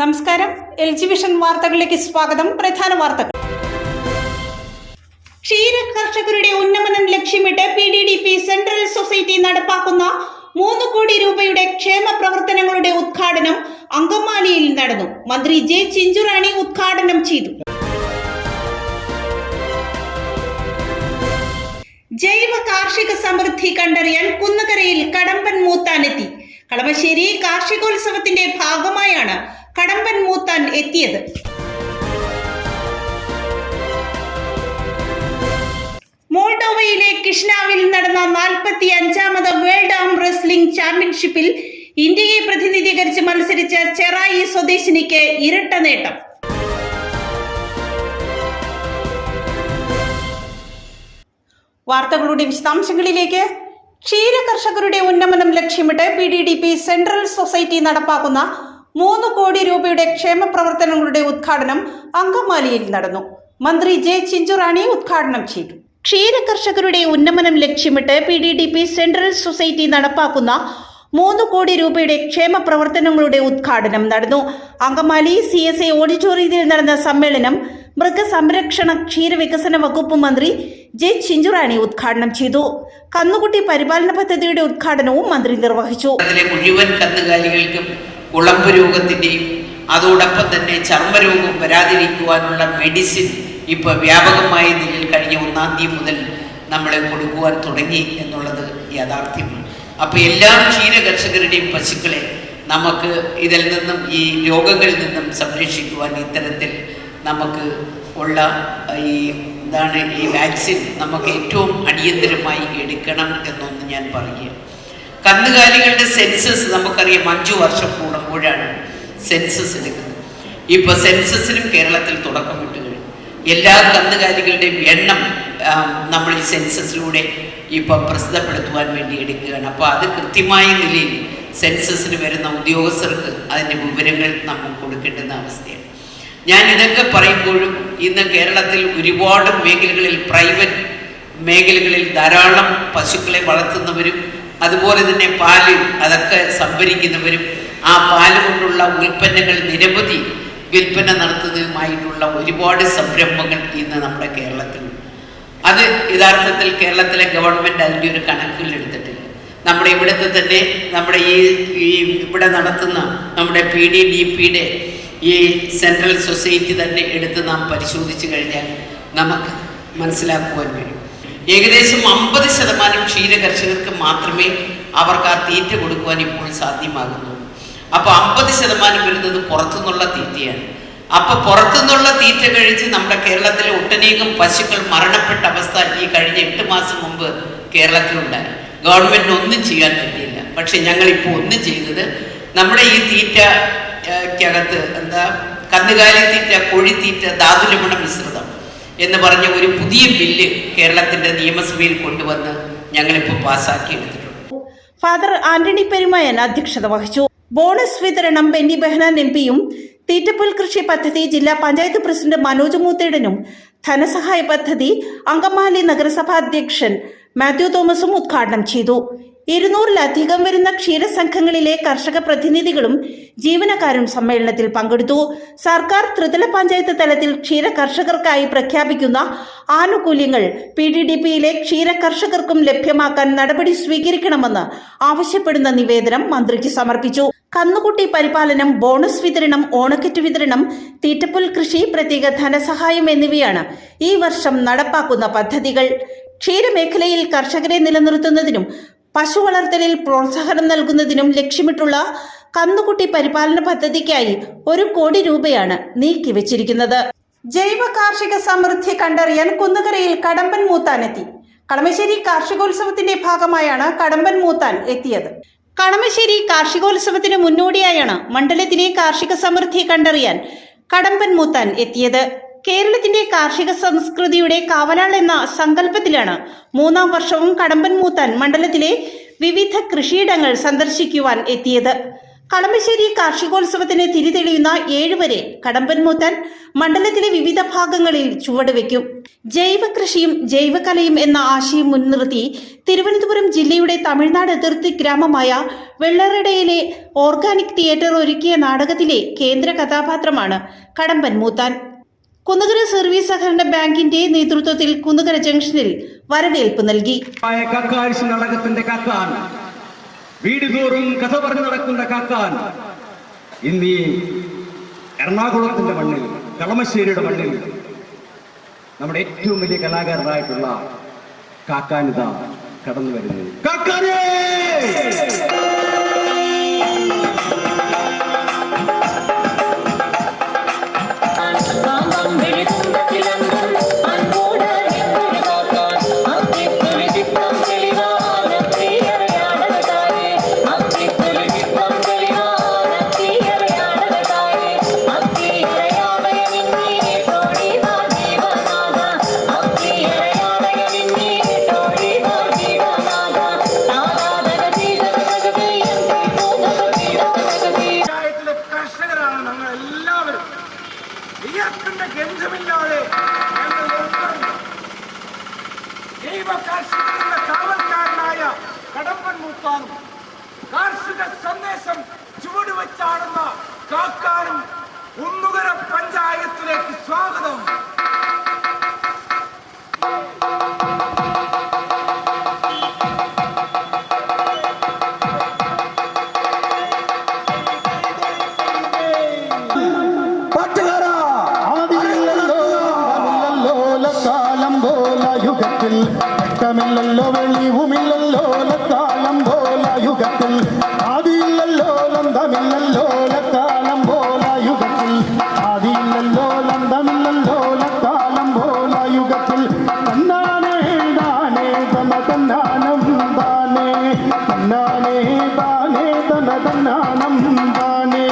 നമസ്കാരം. LG vision വാർത്തകളിലേക്ക് സ്വാഗതം. പ്രധാന വാർത്തകൾ. ക്ഷീര കർഷകരുടെ ഉന്നമനം ലക്ഷ്യമിട്ട് PDDP സെൻട്രൽ സൊസൈറ്റി നടപ്പാക്കുന്ന 3 കോടി രൂപയുടെ ക്ഷേമ പ്രവർത്തനങ്ങളുടെ ഉദ്ഘാടനം അങ്കമാലിയിൽ നടന്നു. മന്ത്രി ജെ ചിഞ്ചുറാണി ഉദ്ഘാടനം ചെയ്തു. ജൈവ കാർഷിക സമൃദ്ധി കണ്ടറിയാൻ കുന്നുകരയിൽ കടമ്പൻ മൂത്താനെത്തി. കളമശ്ശേരി കാർഷികോത്സവത്തിന്റെ ഭാഗമായാണ് കടമ്പൻ മൂത്താൻ എത്തിയത്. മോൾഡോവയിലെ കിഷ്നാവിൽ നടന്ന 45ാമത് വേൾഡ് ആം റെസ്ലിംഗ് ചാമ്പ്യൻഷിപ്പിൽ ഇന്ത്യയെ പ്രതിനിധീകരിച്ച് മത്സരിച്ച ചെറായി സ്വദേശിനിക്ക് ഇരട്ട നേട്ടം. വാർത്തകളുടെ വിശദാംശങ്ങളിലേക്ക്. ക്ഷീര കർഷകരുടെ ഉന്നമനം ലക്ഷ്യമിട്ട് PDDP സെൻട്രൽ സൊസൈറ്റി നടപ്പാക്കുന്ന 3 കോടി രൂപയുടെ ക്ഷേമ പ്രവർത്തനങ്ങളുടെ ഉദ്ഘാടനം അങ്കമാലിയിൽ നടന്നു. മന്ത്രി ജെ ചിഞ്ചുറാണി ഉദ്ഘാടനം ചെയ്തു. ക്ഷീര കർഷകരുടെ ഉന്നമനം ലക്ഷ്യമിട്ട് PDDP സെൻട്രൽ സൊസൈറ്റി നടപ്പാക്കുന്ന 3 കോടി രൂപയുടെ ക്ഷേമ പ്രവർത്തനങ്ങളുടെ ഉദ്ഘാടനം നടന്നു. അങ്കമാലി CSA ഓഡിറ്റോറിയത്തിൽ നടന്ന സമ്മേളനം മൃഗസംരക്ഷണ ക്ഷീരവികസന വകുപ്പ് മന്ത്രി ജെ ചിഞ്ചുറാണി ഉദ്ഘാടനം ചെയ്തു. കന്നുകുട്ടി പരിപാലന പദ്ധതിയുടെ ഉദ്ഘാടനവും മന്ത്രി നിർവഹിച്ചു. മുഴുവൻ കന്നുകാലികൾക്കും കുളമ്പ് രോഗത്തിന്റെയും അതോടൊപ്പം തന്നെ ചർമ്മരോഗം വരാതിരിക്കുവാനുള്ള മെഡിസിൻ ഇപ്പോൾ വ്യാപകമായ നിലയിൽ കഴിഞ്ഞ 1-ാം തീയതി മുതൽ നമ്മൾ കൊടുക്കുവാൻ തുടങ്ങി എന്നുള്ളത് യാഥാർത്ഥ്യമാണ്. അപ്പോൾ എല്ലാ ക്ഷീര കർഷകരുടെയും പശുക്കളെ നമുക്ക് ഇതിൽ നിന്നും ഈ രോഗങ്ങളിൽ നിന്നും സംരക്ഷിക്കുവാൻ ഇത്തരത്തിൽ നമുക്ക് ഉള്ള ഈ വാക്സിൻ നമുക്ക് ഏറ്റവും അടിയന്തരമായി എടുക്കണം എന്നൊന്ന് ഞാൻ പറയുക. കന്നുകാലികളുടെ സെൻസസ് നമുക്കറിയാം 5 വർഷം കൂടുമ്പോഴാണ് സെൻസസ് എടുക്കുന്നത്. ഇപ്പോൾ സെൻസസിനും കേരളത്തിൽ തുടക്കമിട്ട് കഴിഞ്ഞു. എല്ലാ കന്നുകാലികളുടെയും എണ്ണം നമ്മൾ ഈ സെൻസസിലൂടെ ഇപ്പോൾ പ്രസിദ്ധപ്പെടുത്തുവാൻ വേണ്ടി എടുക്കുകയാണ്. അപ്പോൾ അത് കൃത്യമായ നിലയിൽ സെൻസസിന് വരുന്ന ഉദ്യോഗസ്ഥർക്ക് അതിൻ്റെ വിവരങ്ങൾ നമ്മൾ കൊടുക്കേണ്ടുന്ന അവസ്ഥയാണ്. ഞാൻ ഇതൊക്കെ പറയുമ്പോഴും ഇന്ന് കേരളത്തിൽ ഒരുപാട് മേഖലകളിൽ പ്രൈവറ്റ് മേഖലകളിൽ ധാരാളം പശുക്കളെ വളർത്തുന്നവരും അതുപോലെ തന്നെ പാല് അതൊക്കെ സംഭരിക്കുന്നവരും ആ പാല് കൊണ്ടുള്ള ഉൽപ്പന്നങ്ങൾ നിരവധി വിൽപ്പന നടത്തുന്നതുമായിട്ടുള്ള ഒരുപാട് സംരംഭങ്ങൾ ഇന്ന് നമ്മുടെ കേരളത്തിലുണ്ട്. അത് യഥാർത്ഥത്തിൽ കേരളത്തിലെ ഗവൺമെൻറ് അതിൻ്റെ ഒരു കണക്കുകൾ എടുത്തിട്ടില്ല. നമ്മുടെ ഇവിടുത്തെ തന്നെ നമ്മുടെ ഈ ഇവിടെ നടത്തുന്ന നമ്മുടെ PDDPയുടെ ഈ സെൻട്രൽ സൊസൈറ്റി തന്നെ എടുത്ത് നാം പരിശോധിച്ച് കഴിഞ്ഞാൽ നമുക്ക് മനസ്സിലാക്കുവാൻ കഴിയും. ഏകദേശം 50% ക്ഷീര കർഷകർക്ക് മാത്രമേ അവർക്ക് ആ തീറ്റ കൊടുക്കുവാൻ ഇപ്പോൾ സാധ്യമാകുന്നു. അപ്പോൾ 50% വരുന്നത് പുറത്തുനിന്നുള്ള തീറ്റയാണ്. അപ്പോൾ പുറത്തുനിന്നുള്ള തീറ്റ കഴിച്ച് നമ്മുടെ കേരളത്തിലെ ഒട്ടനേകം പശുക്കൾ മരണപ്പെട്ട അവസ്ഥ ഈ കഴിഞ്ഞ 8 മാസം മുമ്പ് കേരളത്തിലുണ്ടായി. ഗവൺമെൻറ്റിന് ഒന്നും ചെയ്യാൻ പറ്റിയില്ല. പക്ഷെ ഞങ്ങളിപ്പോൾ ഒന്നും ചെയ്തത് നമ്മുടെ ഈ തീറ്റക്കകത്ത് കന്നുകാലി തീറ്റ, കോഴിത്തീറ്റ, ധാതുലവണ മിശ്രിതം എന്ന് പറഞ്ഞ ഒരു പുതിയ ബില്ല് കേരളത്തിന്റെ നിയമസഭയിൽ കൊണ്ടുവന്ന് ഞങ്ങളിപ്പോൾ പാസ്സാക്കി എടുത്തിട്ടുണ്ട്. ഫാദർ ആന്റണി പെരുമായൻ അധ്യക്ഷത വഹിച്ചു. ബോണസ് വിതരണം ബെന്നി ബെഹനാൻ MP-യും തീറ്റപ്പുൽ കൃഷി പദ്ധതി ജില്ലാ പഞ്ചായത്ത് പ്രസിഡന്റ് മനോജ് മൂത്തേടനും ധനസഹായ പദ്ധതി അങ്കമാലി നഗരസഭാ അധ്യക്ഷൻ മാത്യു തോമസും ഉദ്ഘാടനം ചെയ്തു. 200-ലധികം വരുന്ന ക്ഷീരസംഘങ്ങളിലെ കർഷക പ്രതിനിധികളും ജീവനക്കാരും സമ്മേളനത്തിൽ പങ്കെടുത്തു. സർക്കാർ ത്രിതല പഞ്ചായത്ത് തലത്തിൽ ക്ഷീര കർഷകർക്കായി പ്രഖ്യാപിക്കുന്ന ആനുകൂല്യങ്ങൾ PDDPയിലെ ക്ഷീര കർഷകർക്കും ലഭ്യമാക്കാൻ നടപടി സ്വീകരിക്കണമെന്ന് ആവശ്യപ്പെടുന്ന നിവേദനം മന്ത്രിക്ക് സമർപ്പിച്ചു. കന്നുകുട്ടി പരിപാലനം, ബോണസ് വിതരണം, ഓണക്കിറ്റ് വിതരണം, തീറ്റപ്പുൽ കൃഷി, പ്രത്യേക ധനസഹായം എന്നിവയാണ് ഈ വർഷം നടപ്പാക്കുന്ന പദ്ധതികൾ. ക്ഷീരമേഖലയിൽ കർഷകരെ നിലനിർത്തുന്നതിനും പശു വളർത്തലിൽ പ്രോത്സാഹനം നൽകുന്നതിനും ലക്ഷ്യമിട്ടുള്ള കന്നുകുട്ടി പരിപാലന പദ്ധതിക്കായി 1 കോടി രൂപയാണ് നീക്കിവെച്ചിരിക്കുന്നത്. ജൈവ കാർഷിക സമൃദ്ധി കണ്ടറിയാൻ കുന്നുകരയിൽ കടമ്പൻ മൂത്താനെത്തി. കളമശ്ശേരി കാർഷികോത്സവത്തിന്റെ ഭാഗമായാണ് കടമ്പൻ മൂത്താൻ എത്തിയത്. കളമശ്ശേരി കാർഷികോത്സവത്തിന് മുന്നോടിയായാണ് മണ്ഡലത്തിലെ കാർഷിക സമൃദ്ധി കണ്ടറിയാൻ കടമ്പൻ മൂത്താൻ എത്തിയത്. കേരളത്തിന്റെ കാർഷിക സംസ്കൃതിയുടെ കാവലാൾ എന്ന സങ്കല്പത്തിലാണ് 3-ാം വർഷവും കടമ്പൻ മൂത്താൻ മണ്ഡലത്തിലെ വിവിധ കൃഷിയിടങ്ങൾ സന്ദർശിക്കുവാൻ എത്തിയത്. കളമശ്ശേരി കാർഷികോത്സവത്തിന് തിരിതെളിയുന്ന 7 വരെ കടമ്പൻ മൂത്താൻ മണ്ഡലത്തിലെ വിവിധ ഭാഗങ്ങളിൽ ചുവടുവെക്കും. ജൈവ കൃഷിയും ജൈവകലയും എന്ന ആശയം മുൻനിർത്തി തിരുവനന്തപുരം ജില്ലയുടെ തമിഴ്നാട് അതിർത്തി ഗ്രാമമായ വെള്ളറടയിലെ ഓർഗാനിക് തിയേറ്റർ ഒരുക്കിയ നാടകത്തിലെ കേന്ദ്ര കഥാപാത്രമാണ് കടമ്പൻ മൂത്താൻ. കുന്നുകര സർവീസ് സഹകരണ ബാങ്കിന്റെ നേതൃത്വത്തിൽ കുന്നുകര ജംഗ്ഷനിൽ വരവേൽപ്പ് നൽകി. നാടകത്തിന്റെ കാക്കാൻ, വീടുതോറും കഥ പറഞ്ഞു നടക്കുന്ന കാക്കാൻ, ഇന്നീ എറണാകുളത്തിന്റെ മണ്ണിൽ, കളമശ്ശേരിയുടെ മണ്ണിൽ നമ്മുടെ ഏറ്റവും വലിയ കലാകാരനായിട്ടുള്ള കാക്കാനിത കടന്നു വരുന്നു. കാക്കാനേ! കാവൽക്കാരനായ കടമ്പൻ മൂത്താനും കാർഷിക സന്ദേശം ചുവടുവെച്ചാടുന്ന കാക്കാനും കുന്നുകര പഞ്ചായത്തിലേക്ക് സ്വാഗതം. ില്ലല്ലോ വെളിവുമില്ലല്ലോ കാലം പോല യുഗത്തിൽ ആദിയില്ലല്ലോ ലന്തമില്ലല്ലോ കാലം പോല യുഗത്തിൽ ആദിയില്ലല്ലോ ലന്തമില്ലല്ലോ കാലം പോല യുഗത്തിൽ തന്നാനേ താനേ തന തന്നാനം താനേ തന്നാനേ താനേ തന തന്നാനം താനേ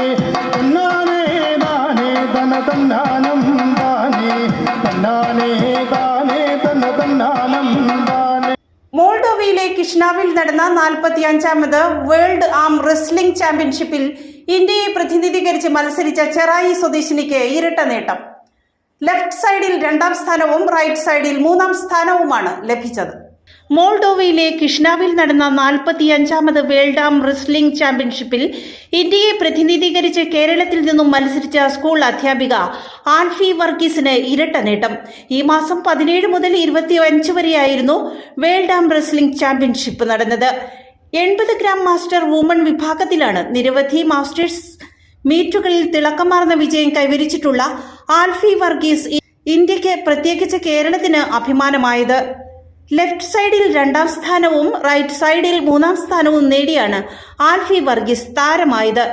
തന്നാനേ താനേ തന തന്നാനം താനേ തന്നാനേ താനേ തന തന്നാനം. മോൾഡോവയിലെ കിഷ്നാവിൽ നടന്ന 45ാമത് വേൾഡ് ആം റെസ്ലിംഗ് ചാമ്പ്യൻഷിപ്പിൽ ഇന്ത്യയെ പ്രതിനിധീകരിച്ച് മത്സരിച്ച ചെറായി സ്വദേശിനിക്ക് ഇരട്ട നേട്ടം. ലെഫ്റ്റ് സൈഡിൽ 2ാം സ്ഥാനവും റൈറ്റ് സൈഡിൽ 3ാം സ്ഥാനവുമാണ് ലഭിച്ചത്. മോൾഡോവയിലെ കിഷ്നാവിൽ നടന്ന 45ാമത് വേൾഡ് ആം റെസ്ലിംഗ് ചാമ്പ്യൻഷിപ്പിൽ ഇന്ത്യയെ പ്രതിനിധീകരിച്ച് കേരളത്തിൽ നിന്നും മത്സരിച്ച സ്കൂൾ അധ്യാപിക ആൽഫി വർഗീസിന് ഇരട്ട നേട്ടം. ഈ മാസം 17 മുതൽ 25 വരെയായിരുന്നു വേൾഡ് ആം റെസ്ലിംഗ് ചാമ്പ്യൻഷിപ്പ് നടന്നത്. 80 ഗ്രാം മാസ്റ്റർ വുമൺ വിഭാഗത്തിലാണ് നിരവധി മാസ്റ്റേഴ്സ് മീറ്റുകളിൽ തിളക്കമാർന്ന വിജയം കൈവരിച്ചിട്ടുള്ള ആൽഫി വർഗീസ് ഇന്ത്യക്ക്, പ്രത്യേകിച്ച് കേരളത്തിന് അഭിമാനമായത്. ലെഫ്റ്റ് സൈഡിൽ 2ാം സ്ഥാനവും റൈറ്റ് സൈഡിൽ 3ാം സ്ഥാനവും നേടിയാണ് ആൽഫി വർഗീസ് താരമായത്.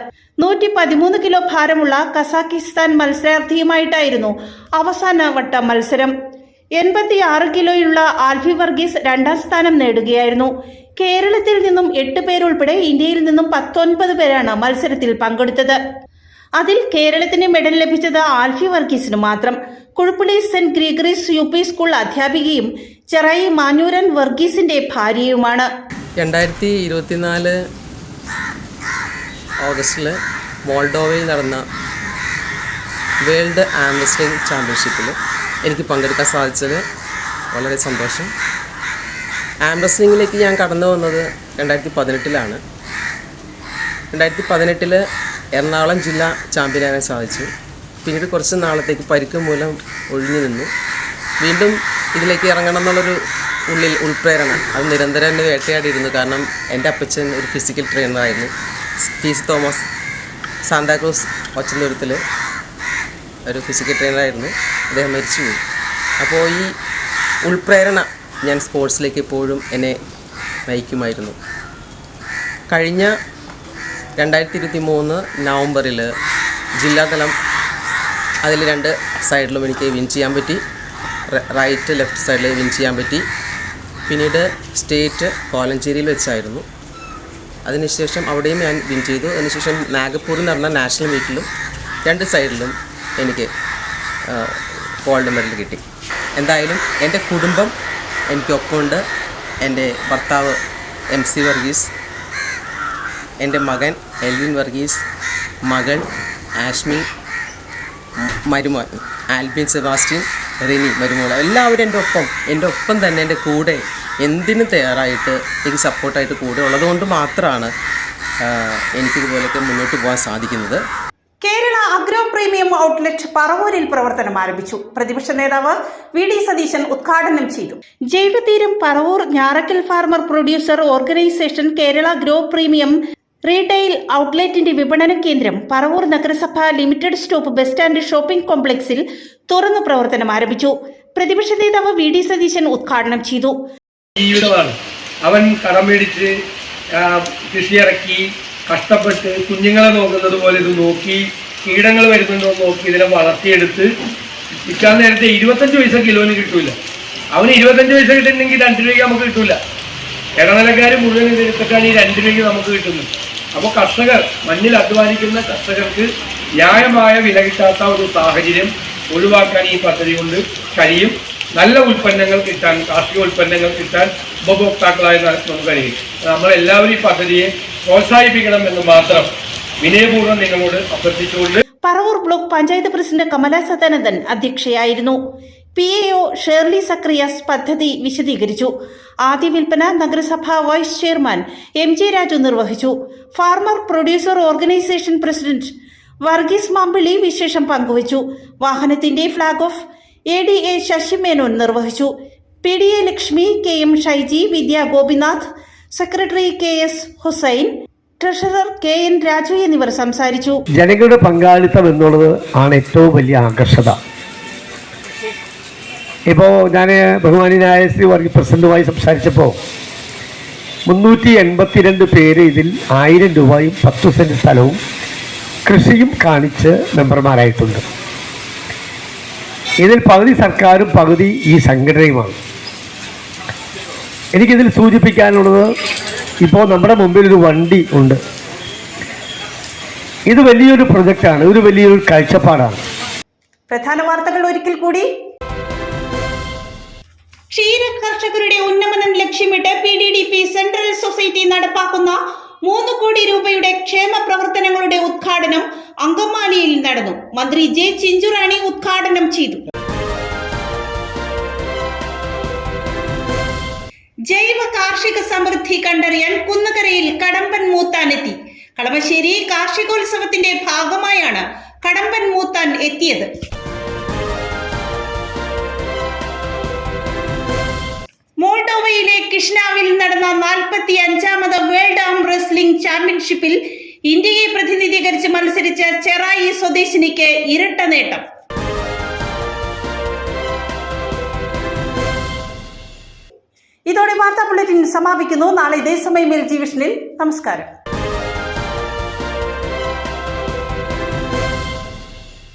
113 കിലോ ഭാരമുള്ള കസാക്കിസ്ഥാൻ മത്സരാർത്ഥിയുമായിട്ടായിരുന്നു അവസാന വട്ട മത്സരം. 86 കിലോയുള്ള ആൽഫി വർഗീസ് 2ാം സ്ഥാനം നേടുകയായിരുന്നു. കേരളത്തിൽ നിന്നും 8 പേരുൾപ്പെടെ ഇന്ത്യയിൽ നിന്നും 19 പേരാണ് മത്സരത്തിൽ പങ്കെടുത്തത്. അതിൽ കേരളത്തിന് മെഡൽ ലഭിച്ചത് ആൽഫി വർഗീസിന് മാത്രം. കുഴുപ്പുളി സെന്റ് ഗ്രീഗറീസ് UP സ്കൂൾ അധ്യാപികയും ചെറായി മാനൂരൻ വർഗീസിന്റെ ഭാര്യയുമാണ്. 2024 ഓഗസ്റ്റിൽ മോൾഡോവയിൽ നടന്ന വേൾഡ് ആം റെസ്ലിംഗ് ചാമ്പ്യൻഷിപ്പിൽ എനിക്ക് പങ്കെടുക്കാൻ സാധിച്ചത് വളരെ സന്തോഷം. ആം റെസ്ലിംഗിലേക്ക് ഞാൻ കടന്നു വന്നത് 2018-ലാണ്. 2018 എറണാകുളം ജില്ലാ ചാമ്പ്യനാകാൻ സാധിച്ചു. പിന്നീട് കുറച്ച് നാളത്തേക്ക് പരിക്ക് മൂലം ഒഴിഞ്ഞു നിന്നു. വീണ്ടും ഇതിലേക്ക് ഇറങ്ങണം എന്നുള്ളൊരു ഉൾപ്രേരണ അത് നിരന്തരം എന്നെ വേട്ടയാടിയിരുന്നു. കാരണം എൻ്റെ അപ്പച്ചൻ ഒരു ഫിസിക്കൽ ട്രെയിനറായിരുന്നു. TC തോമസ് സാന്താക്രൂസ് ഒച്ചന്തൂരത്തിൽ ഒരു ഫിസിക്കൽ ട്രെയിനറായിരുന്നു. അദ്ദേഹം മരിച്ചുപോയി. അപ്പോൾ ഈ ഉൾപ്രേരണ ഞാൻ സ്പോർട്സിലേക്ക് എപ്പോഴും എന്നെ നയിക്കുമായിരുന്നു. കഴിഞ്ഞ 2023 നവംബറിൽ ജില്ലാതലം അതിൽ 2 സൈഡിലും എനിക്ക് വിൻ ചെയ്യാൻ പറ്റി. റൈറ്റ് ലെഫ്റ്റ് സൈഡിൽ വിൻ ചെയ്യാൻ പറ്റി. പിന്നീട് സ്റ്റേറ്റ് കോലഞ്ചേരിയിൽ വെച്ചായിരുന്നു. അതിനുശേഷം അവിടെയും ഞാൻ വിൻ ചെയ്തു. അതിനുശേഷം നാഗപ്പൂരിൽ നടന്ന നാഷണൽ മീറ്റിലും 2 സൈഡിലും എനിക്ക് ഗോൾഡ് മെഡൽ കിട്ടി. എന്തായാലും എൻ്റെ കുടുംബം എനിക്കൊപ്പമുണ്ട്. എൻ്റെ ഭർത്താവ് MC വർഗീസ്, എൻ്റെ മകൻ എൽവിൻ വർഗീസ്, മകൾ ആഷ്മി, മരുമകൻ ആൽബിൻ സെബാസ്റ്റ്യൻ, റിനി മരുമോള എല്ലാവരും എൻ്റെ ഒപ്പം തന്നെ എൻ്റെ കൂടെ എന്തിനും തയ്യാറായിട്ട് എനിക്ക് സപ്പോർട്ടായിട്ട് കൂടെ ഉള്ളതുകൊണ്ട് മാത്രമാണ് എനിക്കിതുപോലൊക്കെ മുന്നോട്ട് പോകാൻ സാധിക്കുന്നത്. കേരള അഗ്രോ പ്രീമിയം ഔട്ട്ലെറ്റ് പറവൂരിൽ പ്രവർത്തനം ആരംഭിച്ചു. പ്രതിപക്ഷ നേതാവ് VD സതീശൻ ഉദ്ഘാടനം ചെയ്തു. Jaivatheeram Paravur Njarakkal farmer producer organisation Kerala agro premium retail ഔട്ട്ലെറ്റിന്റെ വിപണന കേന്ദ്രം പറവൂർ നഗരസഭ limited stop bus stand shopping കോംപ്ലക്സിൽ തുറന്നു പ്രവർത്തനം ആരംഭിച്ചു. പ്രതിപക്ഷ നേതാവ് VD സതീശൻ ഉദ്ഘാടനം ചെയ്തു. അവൻ കടം മേടിച്ച് കൃഷി ഇറക്കി കഷ്ടപ്പെട്ട് കുഞ്ഞുങ്ങളെ നോക്കുന്നത് പോലെ ഇത് നോക്കി കീടങ്ങൾ വരുന്നുണ്ടോ നോക്കി ഇതിനെ വളർത്തിയെടുത്ത് വിൽക്കാൻ നേരത്തെ 25 പൈസ കിലോന് കിട്ടൂല. അവന് 25 പൈസ കിട്ടുന്നെങ്കിൽ 2 രൂപയ്ക്ക് നമുക്ക് കിട്ടൂല. ഇടനിലക്കാർ മുഴുവൻ ഇതെടുത്തിട്ടാണ് ഈ 2 രൂപയ്ക്ക് നമുക്ക് കിട്ടുന്നത്. അപ്പോൾ കർഷകർ മണ്ണിൽ അധ്വാനിക്കുന്ന കർഷകർക്ക് ന്യായമായ വില കിട്ടാത്ത ഒരു സാഹചര്യം ഒഴിവാക്കാൻ ഈ പദ്ധതി കൊണ്ട് കഴിയും. നല്ല ഉൽപ്പന്നങ്ങൾ കിട്ടാൻ, കാർഷിക ഉൽപ്പന്നങ്ങൾ കിട്ടാൻ ഉപഭോക്താക്കളായി നമുക്ക് കഴിയും. നമ്മളെല്ലാവരും ഈ പദ്ധതിയെ പ്രോത്സാഹിപ്പിക്കണമെന്ന് മാത്രം വിനയപൂർവ്വം നിങ്ങളോട് അഭ്യർത്ഥിച്ചുകൊണ്ട് പറവൂർ ബ്ലോക്ക് പഞ്ചായത്ത് പ്രസിഡന്റ് കമല സദാനന്ദൻ അധ്യക്ഷയായിരുന്നു. PAO ഷേർലി സക്രിയാസ് പദ്ധതി വിശദീകരിച്ചു. ആദ്യ വിൽപ്പന നഗരസഭ വൈസ് ചെയർമാൻ MJ രാജു നിർവഹിച്ചു. Farmer producer organisation president Varghese Mampilly വിശേഷം പങ്കുവച്ചു. വാഹനത്തിന്റെ flag off ADA Sasi Menon നിർവഹിച്ചു. PDA Lakshmi, KM Shaiji, Vidya Gopinath, secretary KS Hussain, treasurer KN Raju എന്നിവർ സംസാരിച്ചു. ജനങ്ങളുടെ പങ്കാളിത്തം എന്നുള്ളത് ആണ് ഏറ്റവും വലിയ ആകർഷത. ഇപ്പോൾ ഞാൻ ബഹുമാനിയായ ശ്രീ വർഗീസ് പ്രസിഡന്റുമായി സംസാരിച്ചപ്പോൾ 382 പേര് ഇതിൽ 1000 രൂപയും 10 സെന്റ് സ്ഥലവും കൃഷിയും കാണിച്ച് മെമ്പർമാരായിട്ടുണ്ട്. ഇതിൽ പകുതി സർക്കാരും പകുതി ഈ സംഘടനയുമാണ്. എനിക്കിതിൽ സൂചിപ്പിക്കാനുള്ളത്, ഇപ്പോൾ നമ്മുടെ മുമ്പിൽ ഒരു വണ്ടി ഉണ്ട്. ഇത് വലിയൊരു പ്രൊജക്റ്റാണ്, ഒരു വലിയൊരു കാഴ്ചപ്പാടാണ്. പ്രധാന വാർത്തകൾ ഒരിക്കൽ കൂടി. ക്ഷീര കർഷകരുടെ ഉന്നമനം ലക്ഷ്യമിട്ട് PDDP സെൻട്രൽ സൊസൈറ്റി നടപ്പാക്കുന്ന 3 കോടി രൂപയുടെ ക്ഷേമ പ്രവർത്തനങ്ങളുടെ ഉദ്ഘാടനം അങ്കമാലിയിൽ നടന്നു. മന്ത്രി J ചിഞ്ചുറാണി ഉദ്ഘാടനം ചെയ്തു. ജൈവ കാർഷിക സമൃദ്ധി കണ്ടറിയാൻ കുന്നുകരയിൽ കടമ്പൻ മൂത്താനെത്തി. കളമശ്ശേരി കാർഷികോത്സവത്തിന്റെ ഭാഗമായാണ് കടമ്പൻ മൂത്താൻ എത്തിയത്. മോൾഡോവയിലെ കിഷ്നാവിൽ നടന്ന 45ാമത് വേൾഡ് ആം റെസ്ലിംഗ് ചാമ്പ്യൻഷിപ്പിൽ ഇന്ത്യയെ പ്രതിനിധീകരിച്ച് മത്സരിച്ച ചെറായി സ്വദേശിനിക്ക് ഇരട്ട നേട്ടം. ഇതോടെ വാർത്താ ബുള്ളറ്റിൻ സമാപിക്കുന്നു. നാളെ ഇതേ സമയം LG വിഷനിൽ. നമസ്കാരം.